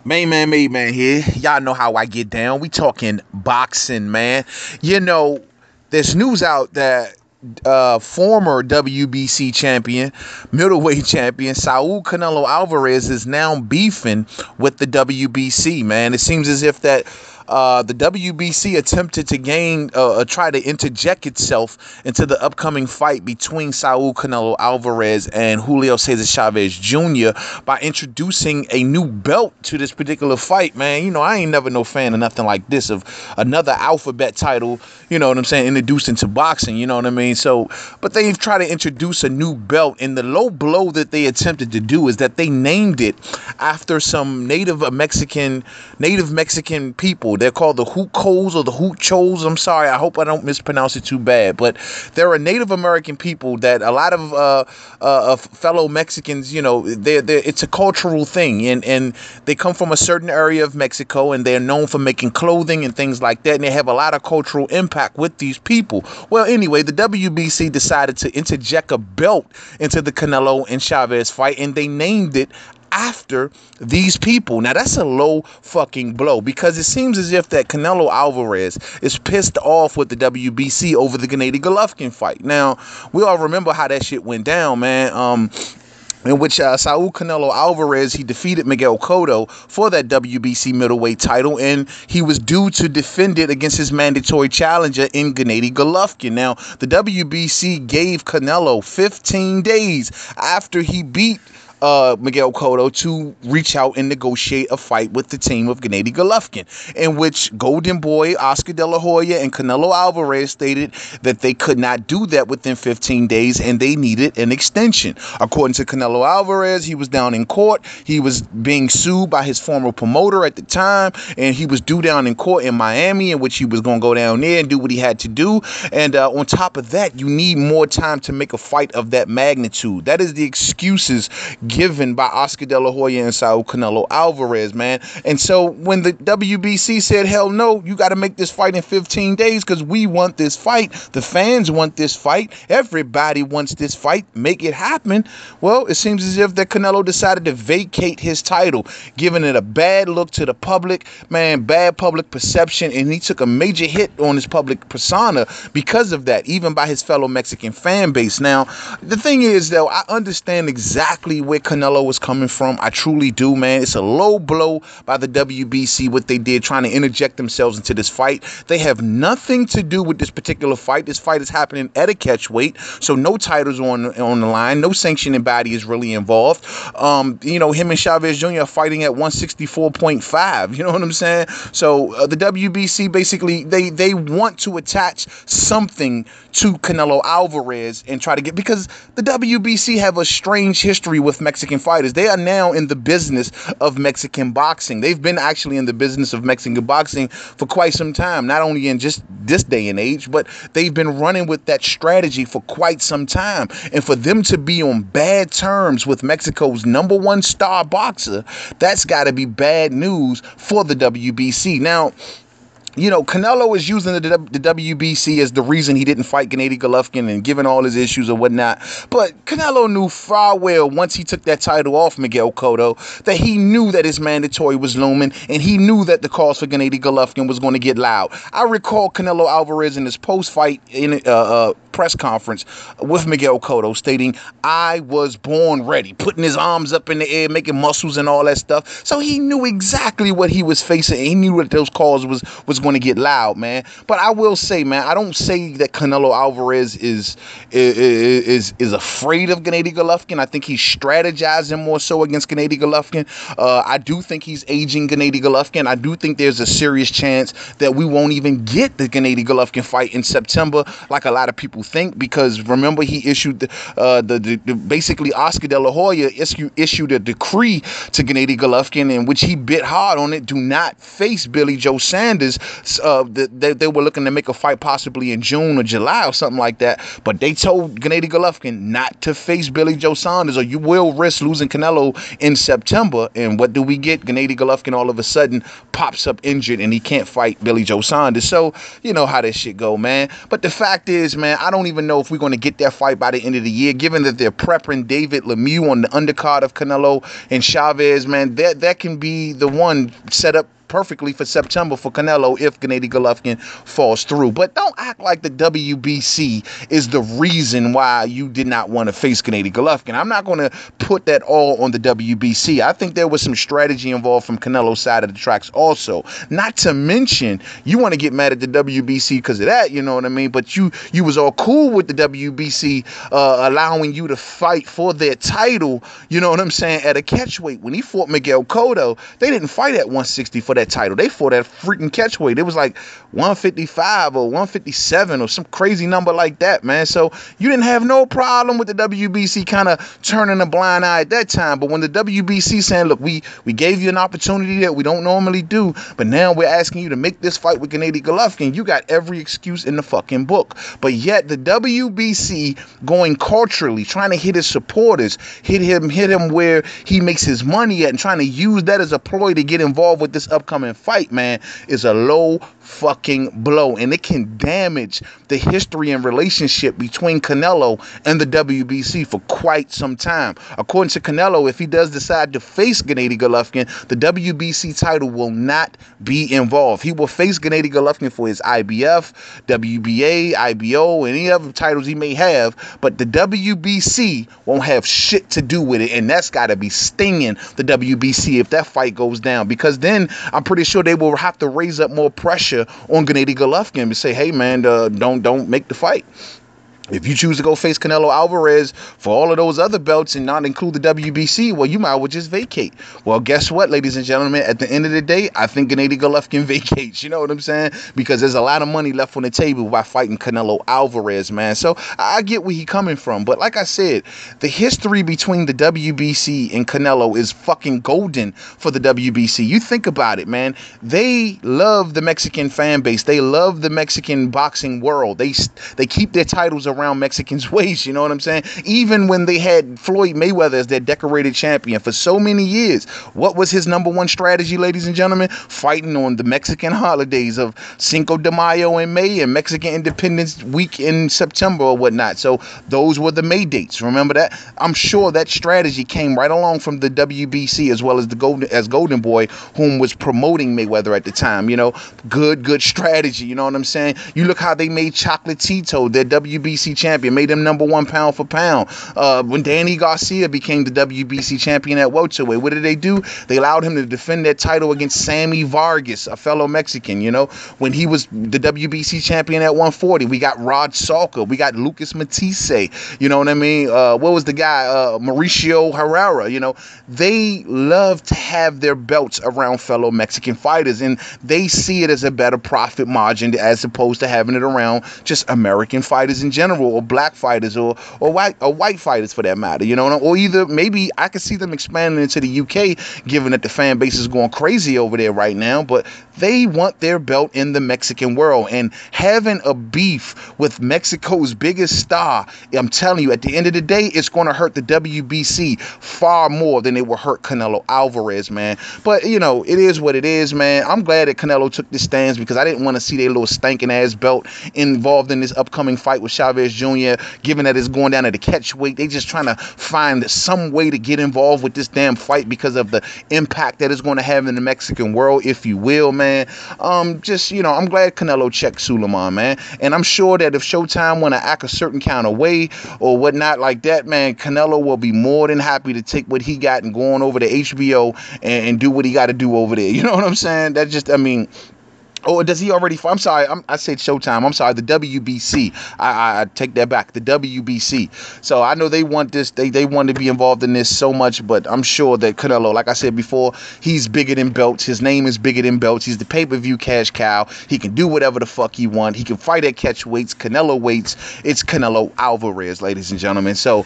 Made man here. Y'all know how I get down. We talking boxing, man. You know, there's news out that former WBC champion, middleweight champion, Saul Canelo Alvarez is now beefing with the WBC, man. It seems as if that the WBC attempted to try to interject itself into the upcoming fight between Saul Canelo Alvarez and Julio Cesar Chavez Jr. by introducing a new belt to this particular fight, man. You know, I ain't never no fan of nothing like this, of another alphabet title, you know what I'm saying, introduced into boxing, you know what I mean? So, but they've tried to introduce a new belt, and the low blow that they attempted to do is that they named it after some native Mexican people. They're called the Hucos or the Huchos. I'm sorry, I hope I don't mispronounce it too bad, but they're a Native American people that a lot of fellow Mexicans, you know, it's a cultural thing, and they come from a certain area of Mexico, and they're known for making clothing and things like that, and they have a lot of cultural impact with these people. Well, anyway, the WBC decided to interject a belt into the Canelo and Chavez fight, and they named it after these people. Now, that's a low fucking blow, because it seems as if that Canelo Alvarez is pissed off with the WBC over the Gennady Golovkin fight. Now, we all remember how that shit went down, man. In which Saul Canelo Alvarez, he defeated Miguel Cotto for that WBC middleweight title, and he was due to defend it against his mandatory challenger in Gennady Golovkin. Now, the WBC gave Canelo 15 days after he beat Miguel Cotto to reach out and negotiate a fight with the team of Gennady Golovkin, in which Golden Boy Oscar De La Hoya and Canelo Alvarez stated that they could not do that within 15 days and they needed an extension. According to Canelo Alvarez, he was down in court. He was being sued by his former promoter at the time, and he was due down in court in Miami, in which he was going to go down there and do what he had to do. And on top of that, you need more time to make a fight of that magnitude. That is the excuses given by Oscar De La Hoya and Saul Canelo Alvarez, man. And so when the WBC said, hell no, you got to make this fight in 15 days because we want this fight, the fans want this fight, everybody wants this fight, make it happen. Well, it seems as if that Canelo decided to vacate his title, giving it a bad look to the public, man, bad public perception, and he took a major hit on his public persona because of that, even by his fellow Mexican fan base. Now, the thing is, though, I understand exactly where Canelo was coming from. I truly do, man. It's a low blow by the WBC, what they did, trying to interject themselves into this fight. They have nothing to do with this particular fight. This fight is happening at a catch weight, so no titles on the line. No sanctioning body is really involved. You know, him and Chavez Jr. are fighting at 164.5. You know what I'm saying? So the WBC basically they want to attach something to Canelo Alvarez and try to get, because the WBC have a strange history with Mexican fighters. They are now in the business of Mexican boxing. They've been actually in the business of Mexican boxing for quite some time, not only in just this day and age, but they've been running with that strategy for quite some time. And for them to be on bad terms with Mexico's #1 star boxer, that's got to be bad news for the WBC. Now, you know, Canelo is using the WBC as the reason he didn't fight Gennady Golovkin and given all his issues or whatnot. But Canelo knew far well, once he took that title off Miguel Cotto, that he knew that his mandatory was looming, and he knew that the calls for Gennady Golovkin was going to get loud. I recall Canelo Alvarez in his post-fight press conference with Miguel Cotto stating, "I was born ready," putting his arms up in the air, making muscles and all that stuff. So he knew exactly what he was facing, and he knew that those calls was going to get loud, man. But I will say, man, I don't say that Canelo Alvarez is afraid of Gennady Golovkin. I think he's strategizing more so against Gennady Golovkin. I do think he's aging Gennady Golovkin. I do think there's a serious chance that we won't even get the Gennady Golovkin fight in September, like a lot of people think, because remember, he issued basically Oscar De La Hoya issued a decree to Gennady Golovkin in which he bit hard on it: do not face Billy Joe Sanders they were looking to make a fight possibly in June or July or something like that. But they told Gennady Golovkin not to face Billy Joe Saunders, or you will risk losing Canelo in September. And what do we get? Gennady Golovkin all of a sudden pops up injured and he can't fight Billy Joe Saunders. So you know how this shit go, man. But the fact is, man, I don't even know if we're going to get that fight by the end of the year, given that they're prepping David Lemieux on the undercard of Canelo and Chavez, man. That can be the one set up perfectly for September for Canelo if Gennady Golovkin falls through. But don't act like the WBC is the reason why you did not want to face Gennady Golovkin. I'm not going to put that all on the WBC. I think there was some strategy involved from Canelo's side of the tracks also. Not to mention, you want to get mad at the WBC because of that, you know what I mean? But you was all cool with the WBC allowing you to fight for their title, you know what I'm saying, at a catchweight. When he fought Miguel Cotto, they didn't fight at 160 for that title. They fought at freaking catchweight. It was like 155 or 157 or some crazy number like that, man. So you didn't have no problem with the WBC kind of turning a blind eye at that time. But when the WBC saying, look, we gave you an opportunity that we don't normally do, but now we're asking you to make this fight with Gennady Golovkin, you got every excuse in the fucking book. But yet the WBC going culturally, trying to hit his supporters, hit him where he makes his money at, and trying to use that as a ploy to get involved with this upcoming fight, man, is a low fucking blow, and it can damage the history and relationship between Canelo and the WBC for quite some time. According to Canelo, if he does decide to face Gennady Golovkin, the WBC title will not be involved. He will face Gennady Golovkin for his IBF, WBA, IBO, any other titles he may have, but the WBC won't have shit to do with it, and that's got to be stinging the WBC if that fight goes down, because then I'm pretty sure they will have to raise up more pressure on Gennady Golovkin and say, hey man, don't make the fight. If you choose to go face Canelo Alverez for all of those other belts and not include the WBC, well, you might as well just vacate. Well, guess what, ladies and gentlemen? At the end of the day, I think Gennady Golovkin vacates. You know what I'm saying? Because there's a lot of money left on the table by fighting Canelo Alverez, man. So I get where he's coming from. But like I said, the history between the WBC and Canelo is fucking golden for the WBC. You think about it, man. They love the Mexican fan base. They love the Mexican boxing world. They keep their titles around Mexicans' waist, you know what I'm saying? Even when they had Floyd Mayweather as their decorated champion for so many years, what was his number one strategy, ladies and gentlemen? Fighting on the Mexican holidays of Cinco de Mayo in May and Mexican Independence Week in September or whatnot. So those were the May dates. Remember that? I'm sure that strategy came right along from the WBC as well as the Golden Boy, whom was promoting Mayweather at the time. You know, good strategy. You know what I'm saying? You look how they made Chocolatito their WBC champion, made him number one pound for pound. When Danny Garcia became the WBC champion at welterweight, what did they do? They allowed him to defend that title against Sammy Vargas, a fellow Mexican. You know, when he was the WBC champion at 140, we got Rod Salka, we got Lucas Matisse. You know what I mean? What was the guy? Mauricio Herrera. You know, they love to have their belts around fellow Mexican fighters, and they see it as a better profit margin as opposed to having it around just American fighters in general, or black fighters, or white fighters for that matter, you know, or either maybe I could see them expanding into the UK, given that the fan base is going crazy over there right now, but they want their belt in the Mexican world, and having a beef with Mexico's biggest star, I'm telling you, at the end of the day, it's going to hurt the WBC far more than it will hurt Canelo Alvarez, man. But, you know, it is what it is, man. I'm glad that Canelo took this stance because I didn't want to see their little stinking ass belt involved in this upcoming fight with Chavez Jr., given that it's going down to the catch weight. They just trying to find some way to get involved with this damn fight because of the impact that it's going to have in the Mexican world, if you will, man. Just, you know, I'm glad Canelo checked Suleiman, man. And I'm sure that if Showtime want to act a certain kind of way or whatnot like that, man, Canelo will be more than happy to take what he got and go on over to HBO and do what he got to do over there. You know what I'm saying? That just, I mean, or does he already? I'm sorry. I said Showtime. I'm sorry. The WBC. I take that back. The WBC. So I know they want this. They want to be involved in this so much, but I'm sure that Canelo, like I said before, he's bigger than belts. His name is bigger than belts. He's the pay-per-view cash cow. He can do whatever the fuck he want. He can fight at catch weights, Canelo weights. It's Canelo Alvarez, ladies and gentlemen. So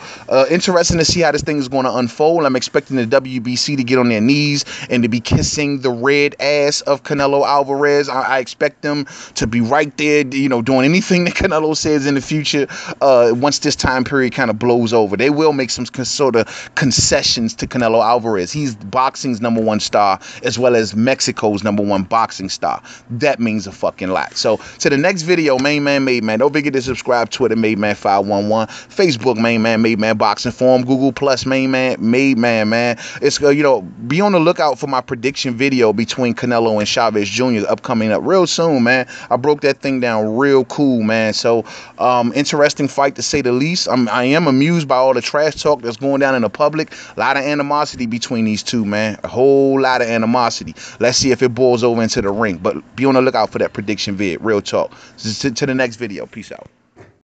interesting to see how this thing is going to unfold. I'm expecting the WBC to get on their knees and to be kissing the red ass of Canelo Alvarez. I expect them to be right there, you know, doing anything that Canelo says in the future. Once this time period kind of blows over, they will make some sort of concessions to Canelo Alvarez. He's boxing's #1 star, as well as Mexico's #1 boxing star. That means a fucking lot. So to the next video, Main Man Made Man. Don't forget to subscribe. Twitter, Made Man 511. Facebook, Main Man Made Man Boxing Forum. Google Plus, Main Man Made Man. Man, it's you know, be on the lookout for my prediction video between Canelo and Chavez Jr. upcoming up real soon, man. I broke that thing down real cool, man. So interesting fight to say the least. I am amused by all the trash talk that's going down in the public. A lot of animosity between these two, man. A whole lot of animosity. Let's see if it boils over into the ring. But be on the lookout for that prediction vid. Real talk. To the next video. Peace out.